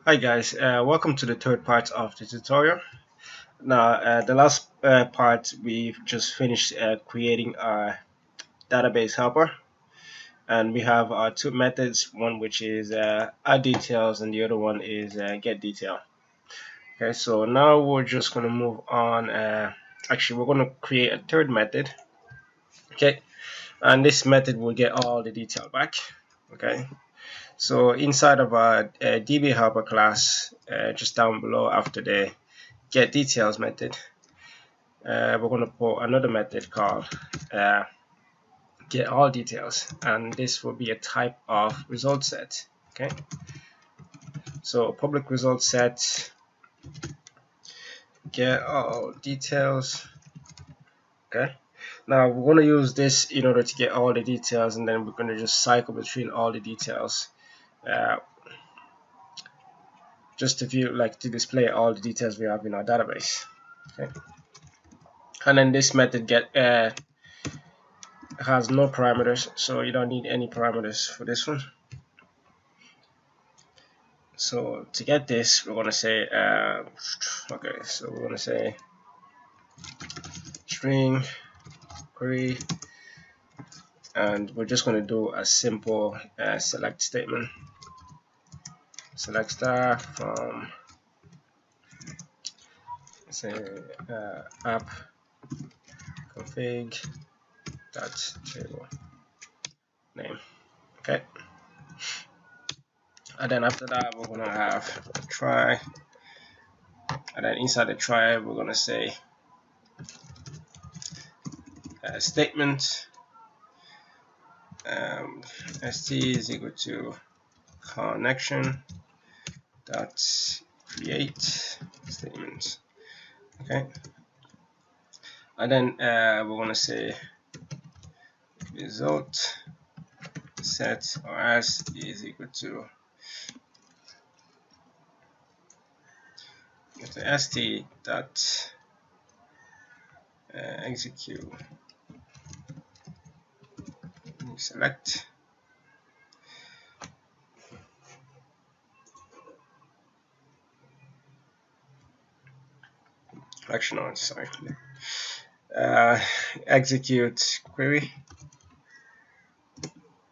Hi guys, welcome to the third part of the tutorial. Now, the last part we've just finished creating our database helper, and we have our two methods, one which is add details and the other one is get detail. Okay, so now we're just going to move on. Actually, we're going to create a third method. Okay, and this method will get all the detail back. Okay, so inside of our DB helper class, just down below after the get details method, we're going to put another method called uh, get all details, and this will be a type of result set. Okay, so public result set get all details. Okay, now we're going to use this in order to get all the details, and then we're going to just cycle between all the details uh, just to view, like, to display all the details we have in our database. Okay, and then this method get has no parameters, so you don't need any parameters for this one. So to get this, we're going to say okay, so we're going to say string query, and we're just going to do a simple select statement. Select star from, say, app config dot table name. Okay, and then after that we're going to have a try, and then inside the try we're going to say statement st is equal to connection dot create statement. Okay, and then we're going to say result set or as is equal to st dot execute select actually no, sorry, execute query.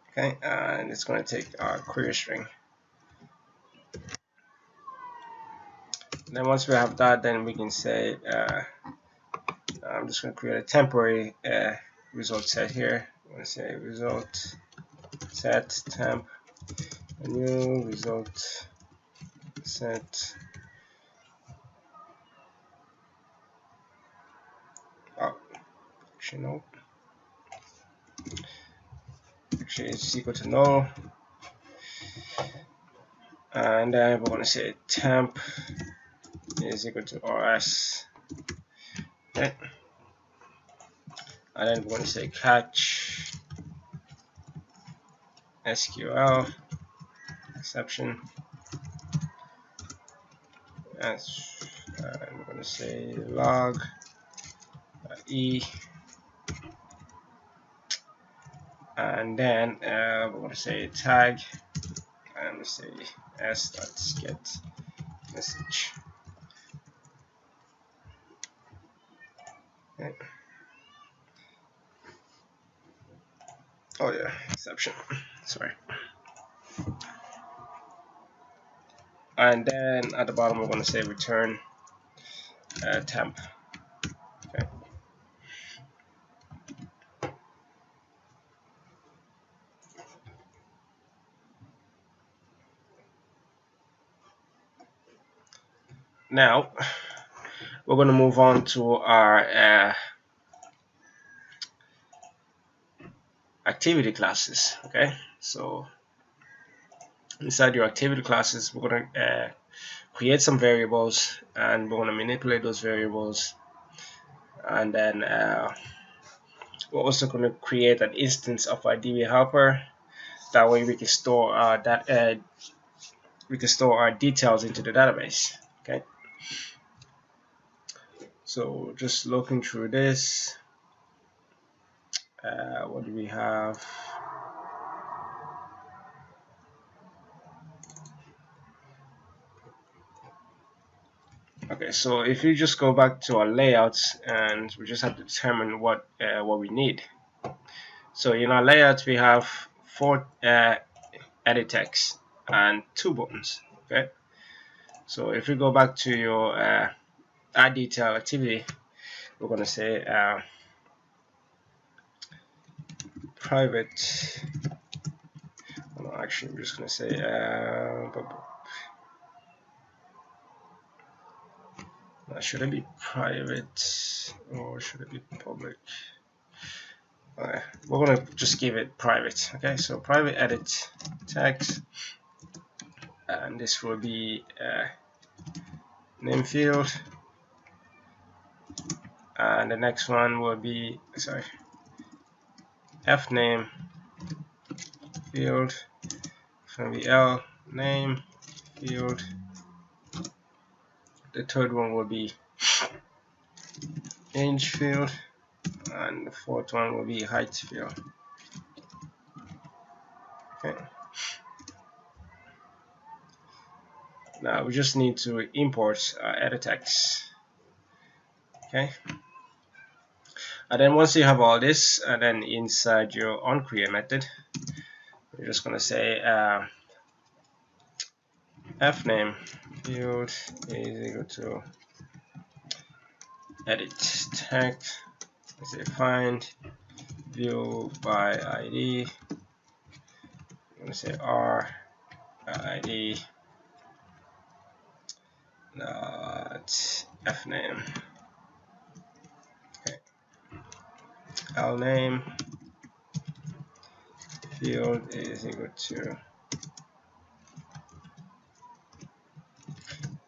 Okay, and it's going to take our query string. And then once we have that, then we can say I'm just going to create a temporary result set here. I'm going to say result set temp, a new result set. Oh, actually no. Actually, it's equal to null, and then we're going to say temp is equal to rs. Okay, and then we're going to say catch SQL exception, and we're going to say log e, and then we're going to say tag and say s.get message. Okay. Oh yeah, exception, sorry. And then at the bottom we're going to say return temp. Okay. Now we're going to move on to our activity classes. Okay, so inside your activity classes we're going to create some variables, and we're going to manipulate those variables, and then we're also going to create an instance of our DB helper. That way we can store our details into the database. Okay, so just looking through this, what do we have? Okay, so if you just go back to our layouts, and we just have to determine what we need. So in our layouts we have 4 edit text and 2 buttons. Okay, so if you go back to your add detail activity, we're going to say private. No, actually we're just going to say should it be private or should it be public? Okay, we're going to just give it private. Okay, so private edit text, and this will be name field, and the next one will be f name field. It's going to be l name field. The third one will be age field, and the fourth one will be height field. Okay. Now we just need to import edit text. Okay. And then once you have all this, and then inside your onCreate method, we're just going to say fname field is equal to edit text. Let's say find view by ID. I'm going to say r ID dot fname. Okay. L name field is equal to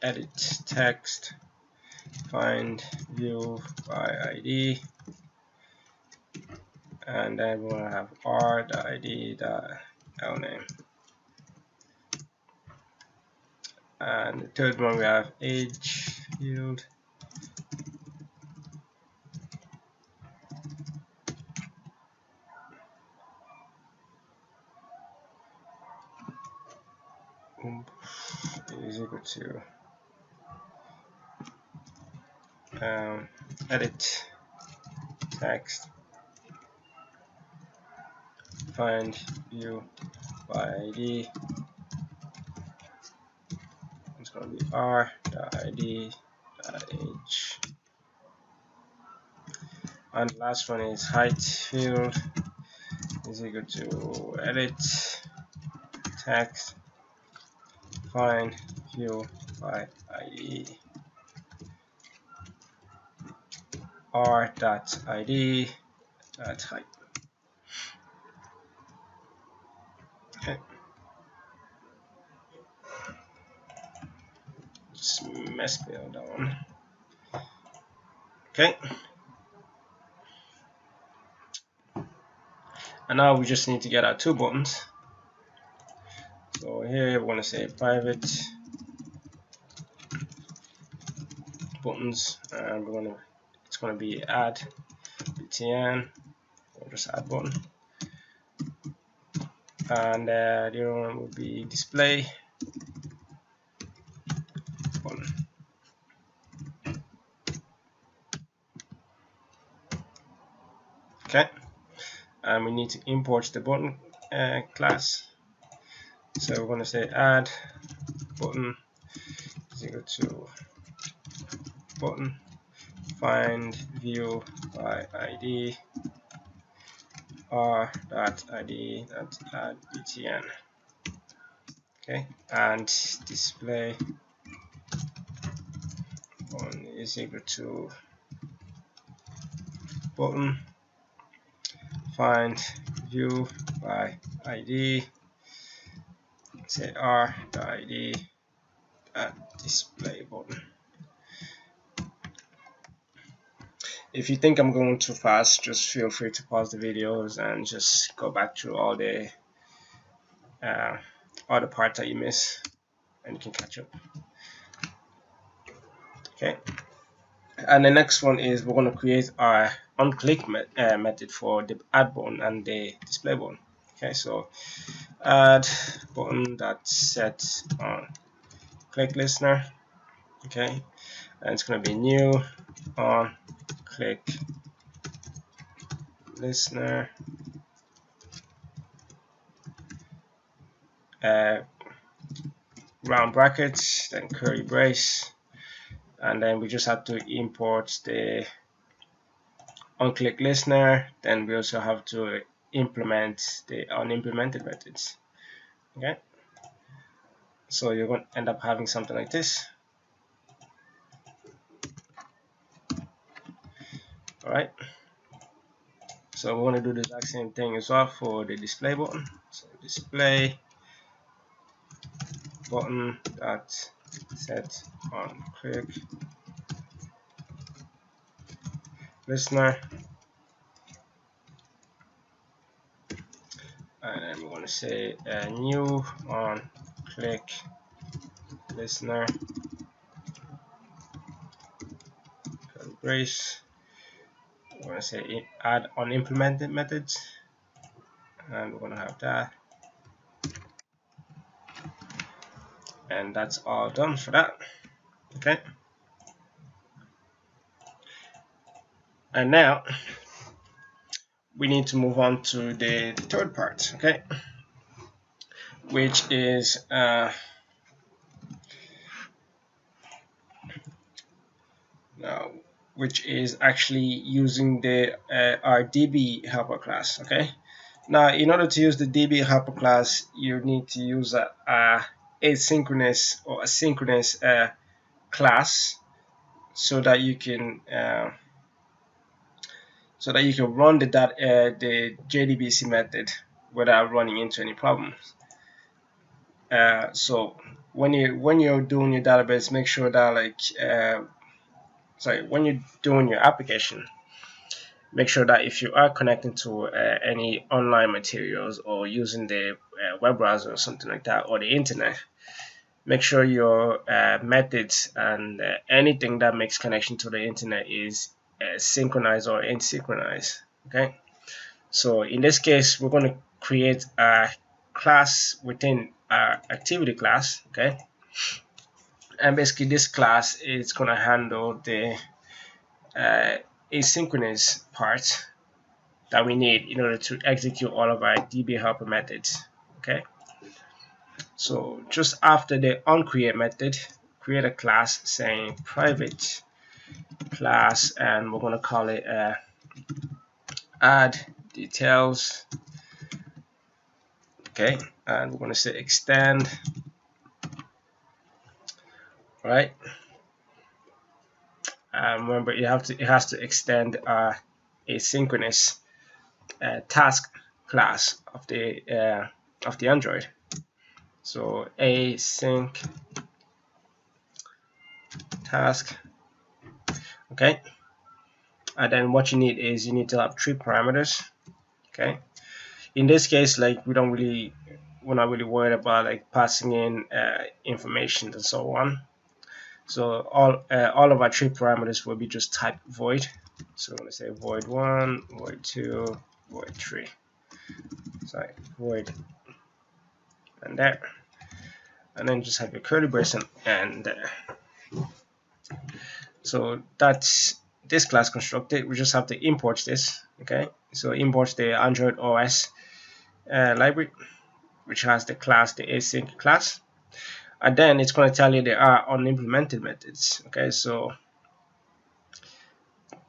edit text find view by ID, and then we're going to have r.id.lname, and the third one we have age field is equal to edit text find view by ID. It's going to be r.id.age, and the last one is height field is equal to edit text find view by ID r.id.height. Okay. Just mess me on that one. Okay. And now we just need to get our 2 buttons. So here we're going to say private buttons, and it's going to be add btn, or just add button, and the other one will be display button. Okay, and we need to import the button class. So we're going to say add button is equal to button find view by ID r.id.add btn. Okay, and display button is equal to button find view by ID, say r.id.display button. If you think I'm going too fast, just feel free to pause the videos and just go back through all the parts that you miss, and you can catch up. Okay, and the next one is we're going to create our onClick method for the add button and the display button. Okay, so add button that set on click listener. Okay, and it's going to be new on click listener round brackets, then curly brace, and then we just have to import the on click listener. Then we also have to implement the unimplemented methods. Okay, so you're going to end up having something like this. All right, so we're going to do the exact same thing as well for the display button. So display button dot set on click listener, and then we want to say new on click listener curly brace. We want to say add unimplemented methods, and we're going to have that, and that's all done for that. Okay, and now we need to move on to the third part, okay, which is actually using the our DB helper class. Okay, now in order to use the DB helper class, you need to use a asynchronous or asynchronous class so that you can run the JDBC method without running into any problems. So when you're doing your database, make sure that when you're doing your application, make sure that if you are connecting to any online materials or using the web browser or something like that, or the internet, make sure your methods and anything that makes connection to the internet is synchronized or asynchronized. Okay, so in this case, we're going to create a class within our activity class. Okay, and basically this class is going to handle the asynchronous part that we need in order to execute all of our DB helper methods. Okay, so just after the onCreate method, create a class saying private class, and we're going to call it add details. Okay, and we're going to say extend. All right, remember it has to extend asynchronous task class of the Android. So async task. Okay, and then what you need is you need to have 3 parameters. Okay, in this case, like we're not really worried about like passing in information and so on. So all of our 3 parameters will be just type void. So I'm going to say void 1, void 2, void 3. Sorry, void, and there, and then just have your curly brace and there. So that's this class constructed. We just have to import this. Okay, so import the Android OS library, which has the class, the async class, and then it's going to tell you there are unimplemented methods. Okay, so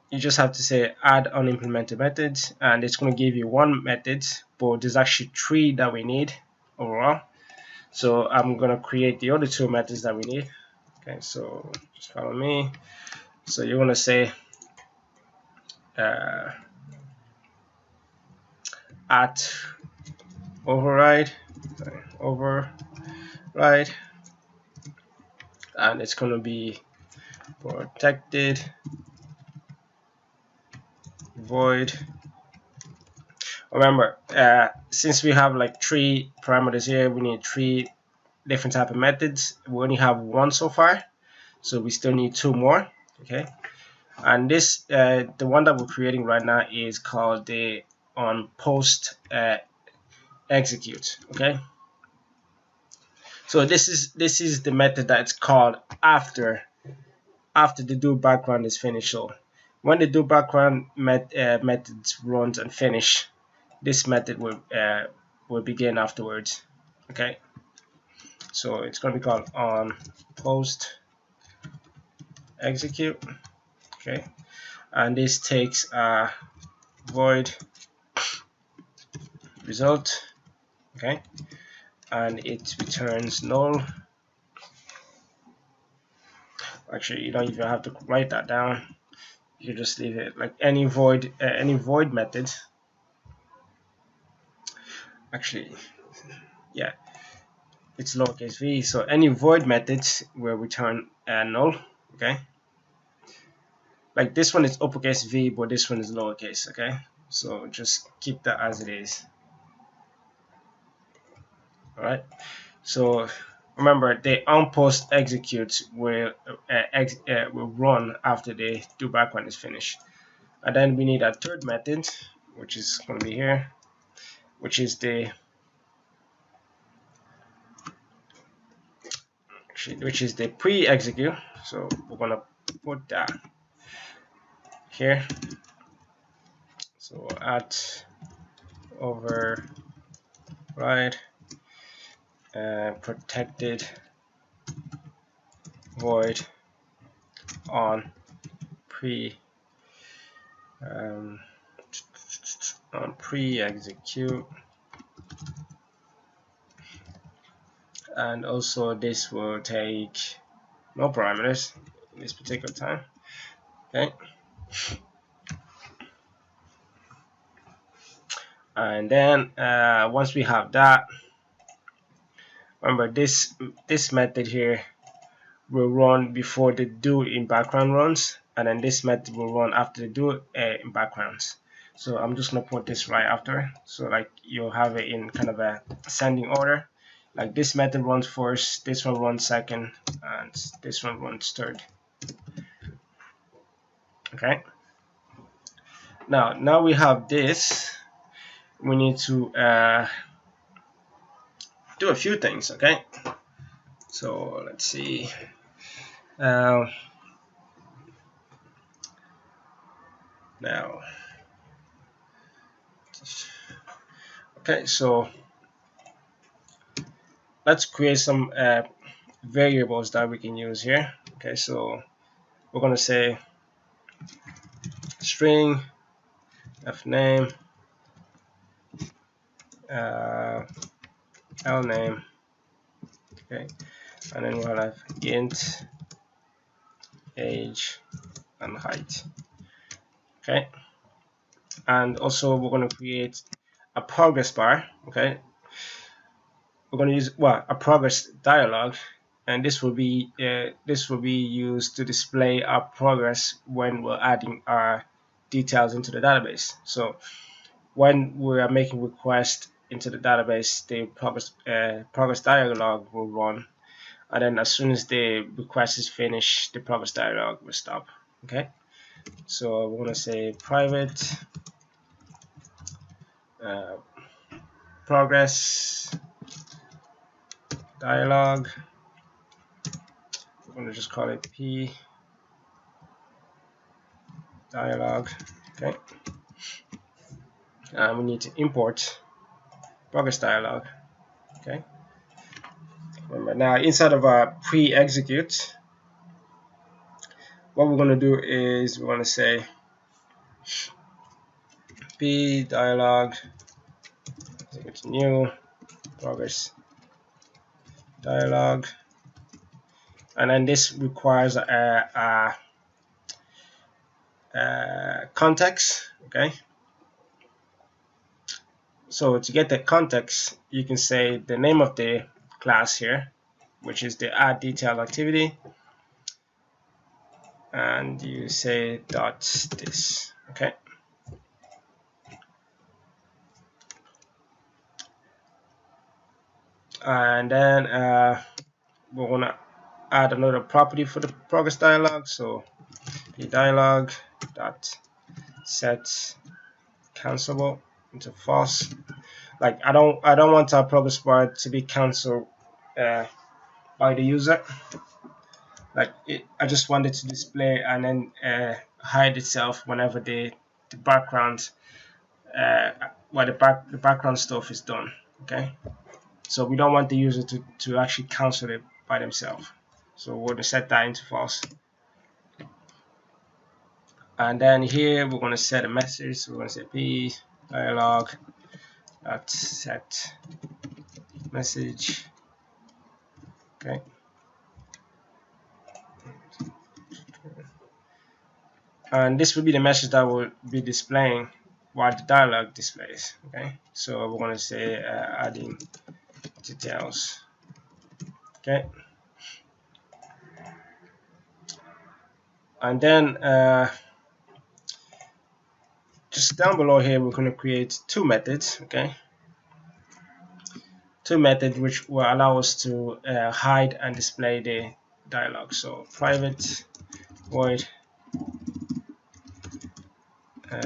you just have to say add unimplemented methods, and it's going to give you 1 method, but there's actually 3 that we need overall. So I'm going to create the other 2 methods that we need. Okay, so just follow me. So you're going to say at override, and it's going to be protected void. Remember, since we have like 3 parameters here, we need 3 different type of methods. We only have 1 so far, so we still need 2 more. Okay, and this the one that we're creating right now is called the on post execute. Okay, so this is the method that's called after after the do background is finished. So when the do background methods runs and finish, this method will begin afterwards. Okay, so it's going to be called on post execute. Okay, and this takes a void result. Okay, and it returns null. Actually, you don't even have to write that down. You just leave it like any void method. Actually, yeah, it's lowercase v, so any void methods will return null. Okay, like this one is uppercase v, but this one is lowercase. Okay, so just keep that as it is. All right, so remember the onPost execute will run after the do background is finished, and then we need a third method, which is going to be here, which is the pre-execute. So we're going to put that here. So at override protected void on pre-execute, and also this will take no parameters in this particular time. Okay, and then once we have that, remember this method here will run before the do in background runs, and then this method will run after the do in backgrounds. So I'm just gonna put this right after, so like you'll have it in kind of a ascending order. Like this method runs first, this one runs second, and this one runs third. Okay. Now we have this. We need to do a few things. Okay. So let's see. Now, okay, so let's create some variables that we can use here. Okay, so we're going to say string f name l name. Okay, and then we'll have int age and height. Okay, and also we're going to create a progress bar. Okay, we're going to use a progress dialog, and this will be used to display our progress when we're adding our details into the database. So when we are making requests into the database, the progress dialog will run, and then as soon as the request is finished, the progress dialog will stop. Okay, so we're going to say private progress dialog. We're going to just call it p dialog. Okay, and we need to import progress dialog. Okay, remember now inside of our pre-execute, what we're going to do is we're going to say p dialog, it's new progress dialog, and then this requires a context. Okay, so to get the context, you can say the name of the class here, which is the add detail activity, and you say dot this. Okay, and then we're gonna add another property for the progress dialog. So the dialog dot set cancelable into false. Like I don't want our progress bar to be cancelled by the user. like I just wanted to display and then hide itself whenever the background where the background stuff is done. Okay, so we don't want the user to actually cancel it by themselves. So we're going to set that into false. And then here we're going to set a message. So we're going to say p dialog set message. Okay. And this will be the message that will be displaying while the dialog displays. Okay. So we're going to say adding details. Okay. And then just down below here, we're going to create two methods. Okay. Two methods which will allow us to hide and display the dialog. So private void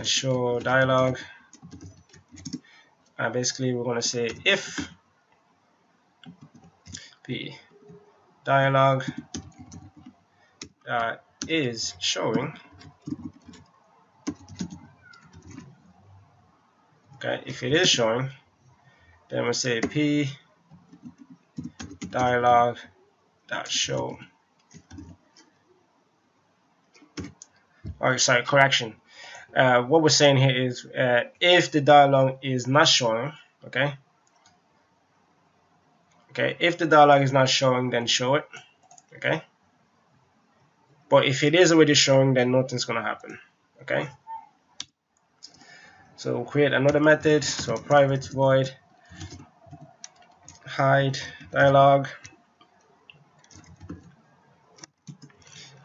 show dialog, and basically we're going to say if the dialog is showing, okay, if it is showing, then we'll say p dialog dot show. Oh, sorry, correction. What we're saying here is if the dialog is not showing, okay, if the dialog is not showing, then show it, okay. But if it is already showing, then nothing's gonna happen, okay. So we'll create another method. So private void hide dialog,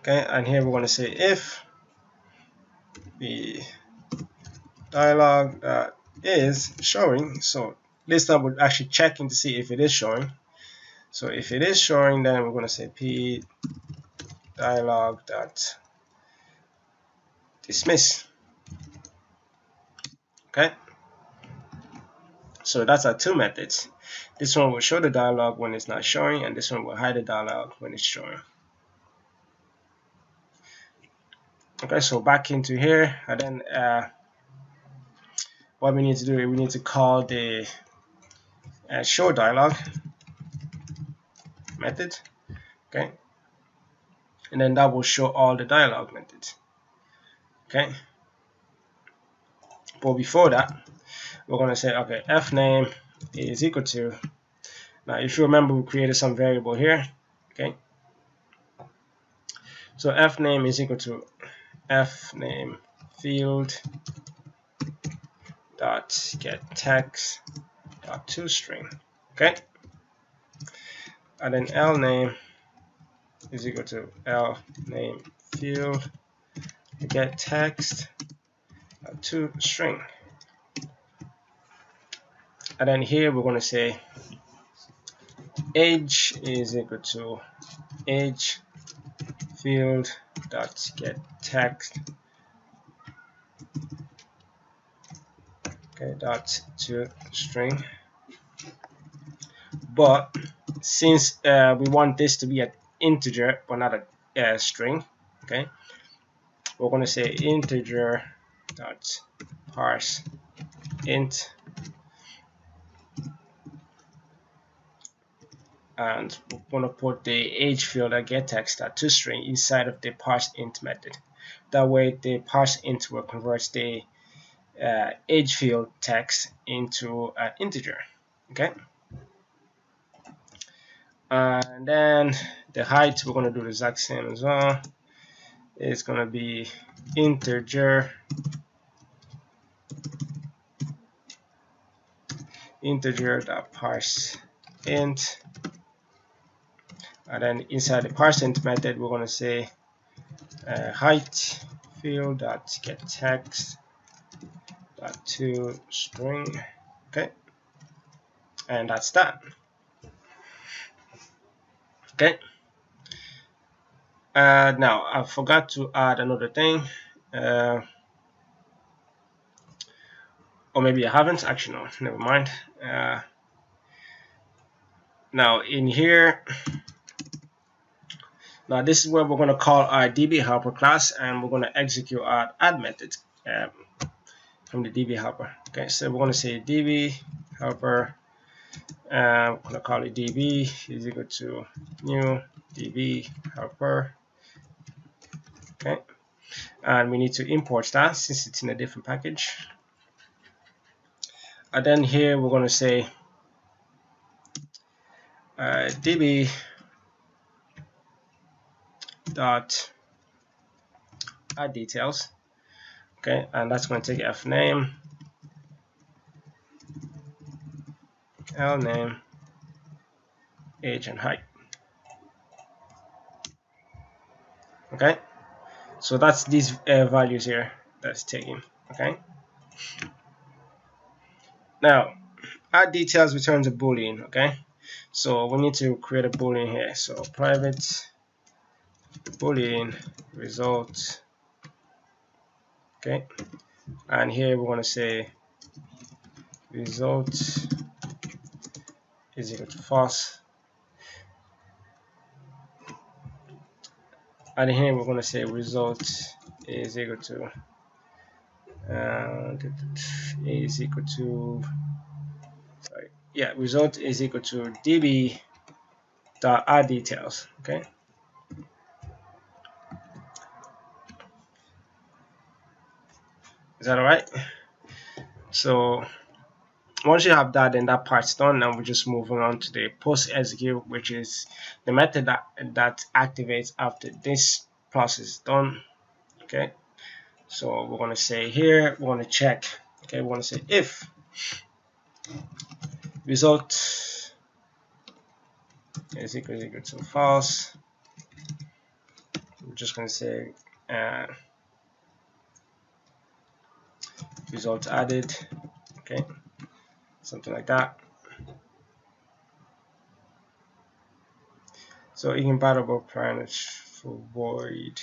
okay, and here we're gonna say if the dialog is showing. So this time we're actually checking to see if it is showing. So if it is showing, then we're going to say p dialog dot dismiss. Okay. So that's our two methods. This one will show the dialog when it's not showing, and this one will hide the dialog when it's showing. Okay, so back into here, and then what we need to do is we need to call the show dialog method. Okay, and then that will show all the dialog methods. Okay, but before that, we're going to say, okay, f name is equal to, now if you remember, we created some variable here. Okay, so f name is equal to f name field dot get text dot toString. Okay, and then l name is equal to l name field get text dot toString. And then here we're going to say age is equal to age field dot get text, okay, dot toString. But since we want this to be an integer but not a string, okay, we're going to say integer dot parse int, and we're going to put the age field at getText.toString inside of the parseInt method. That way the parseInt will convert the age field text into an integer. Okay, and then the height, we're going to do the exact same as well. It's going to be integer dot parseInt, and then inside the parseInt method we're going to say height field dot get text dot toString. Okay, and that's that. Okay, now I forgot to add another thing, or maybe I haven't. Actually, no, never mind. Now in here, Now this is where we're going to call our DB helper class, and we're going to execute our add method from the DB helper. Okay, so we're going to say DB helper. We're going to call it DB is equal to new DB helper. Okay, and we need to import that since it's in a different package. And then here we're going to say DB dot add details. Okay, and that's going to take f name, l name, age, and height. Okay, so that's these values here that's taken. Okay, now add details returns a boolean. Okay, so we need to create a boolean here. So private boolean result. Okay, and here we want to say result is equal to false, and here we're going to say result is equal to result is equal to db dot add details. Okay, is that all right? So once you have that, then that part's done. Now we're just moving on to the post execute, which is the method that activates after this process is done. Okay, so we're going to say here we want to check. Okay, we want to say if result is equal to false. I'm just going to say result added. Okay, something like that. So incompatible parameters for void.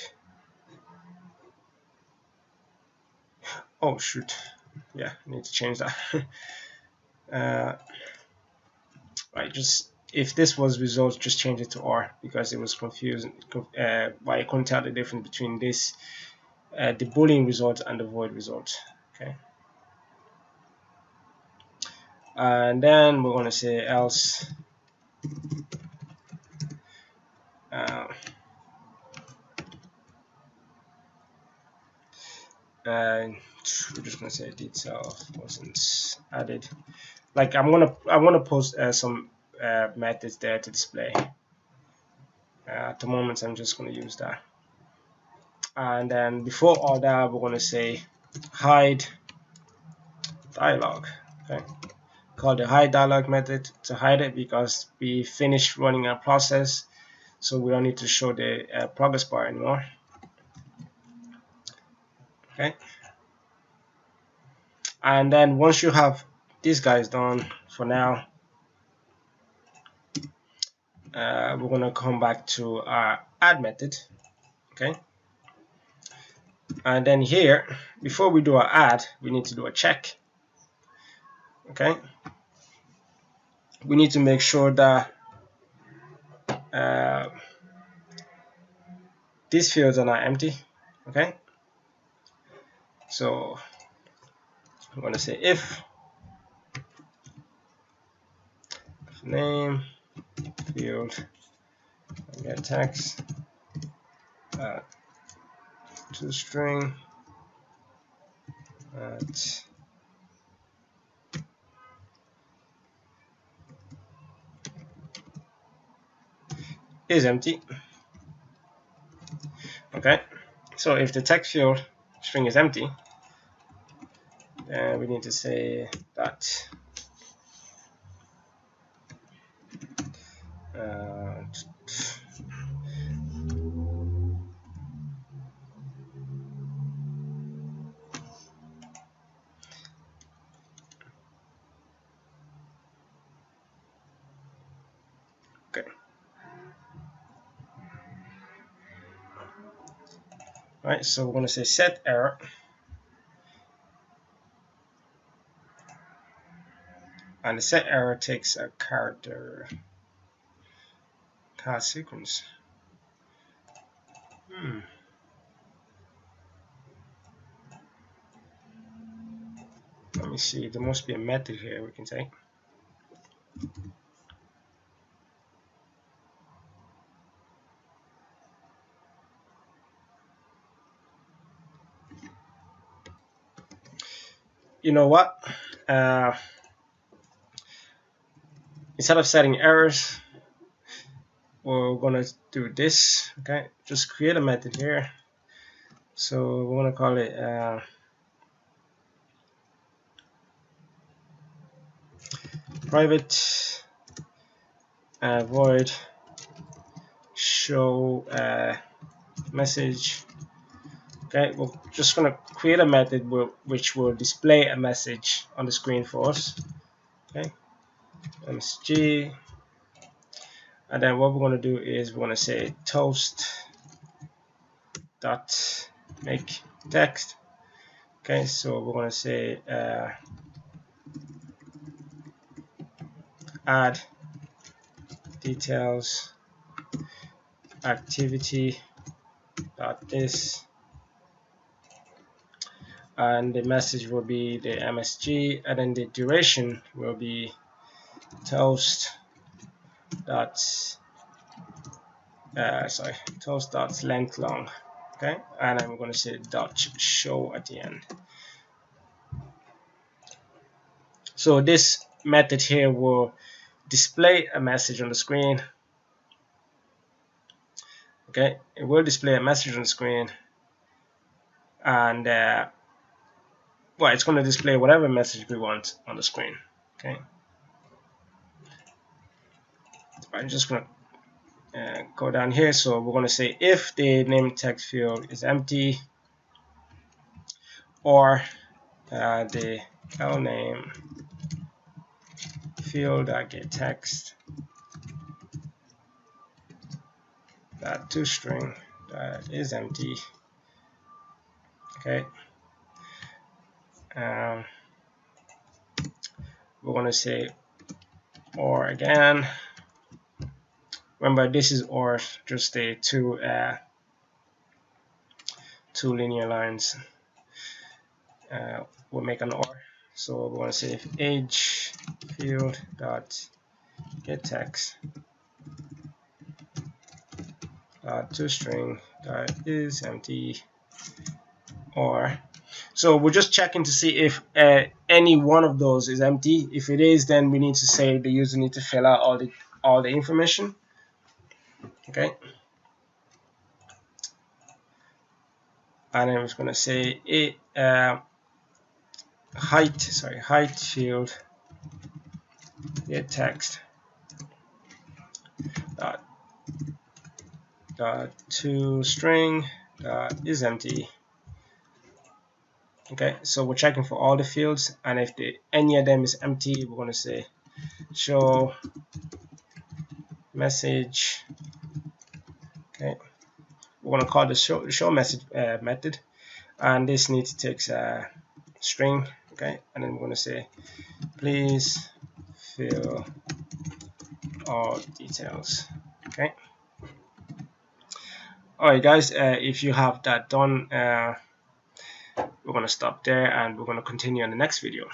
Oh shoot, yeah, I need to change that. Right, just if this was result, just change it to R because it was confusing. I couldn't tell the difference between this, the boolean result and the void result. Okay, and then we're going to say else. And we're just going to say detail wasn't added. Like I want to post some methods there to display. At the moment, I'm just going to use that. And then before all that, we're going to say hide dialog. Okay, call the hide dialog method to hide it because we finished running our process, so we don't need to show the progress bar anymore. Okay, and then once you have these guys done for now, we're going to come back to our add method. Okay, and then here, before we do our add, we need to do a check. Okay, we need to make sure that these fields are not empty. Okay, so I'm going to say if name field get text to string at is empty. Okay, so if the text field string is empty, then we need to say that okay. Right, so we're going to say set error, and the set error takes a character card sequence. Let me see, there must be a method here we can take. You know what? Instead of setting errors, we're gonna do this. Okay, just create a method here. So we're gonna call it private void show message. Okay, we're just gonna create a method which will display a message on the screen for us. Okay, msg, and then what we're gonna do is we're gonna say toast dot make text. Okay, so we're gonna say add details activity dot this, and the message will be the msg, and then the duration will be toast dot toast dot length long. Okay, and I'm going to say dot show at the end. So this method here will display a message on the screen. Okay, it will display a message on the screen, and well, it's going to display whatever message we want on the screen. Okay, I'm just going to go down here. So we're going to say if the name text field is empty, or the cal name field get text that toString that is empty. Okay, we're going to say or again. Remember, this is or, just the two linear lines. We'll make an or. So we're going to say if age field dot get text dot toString that is empty, or. So we're just checking to see if any one of those is empty. If it is, then we need to say the user needs to fill out all the information. Okay, and I'm just going to say height field get text dot toString that is empty. Okay, so we're checking for all the fields, and if any of them is empty, we're going to say show message. Okay, we're going to call the show message method, and this needs to take a string. Okay, and then we're going to say please fill all details. Okay, alright guys, if you have that done, we're going to stop there and we're going to continue on the next video.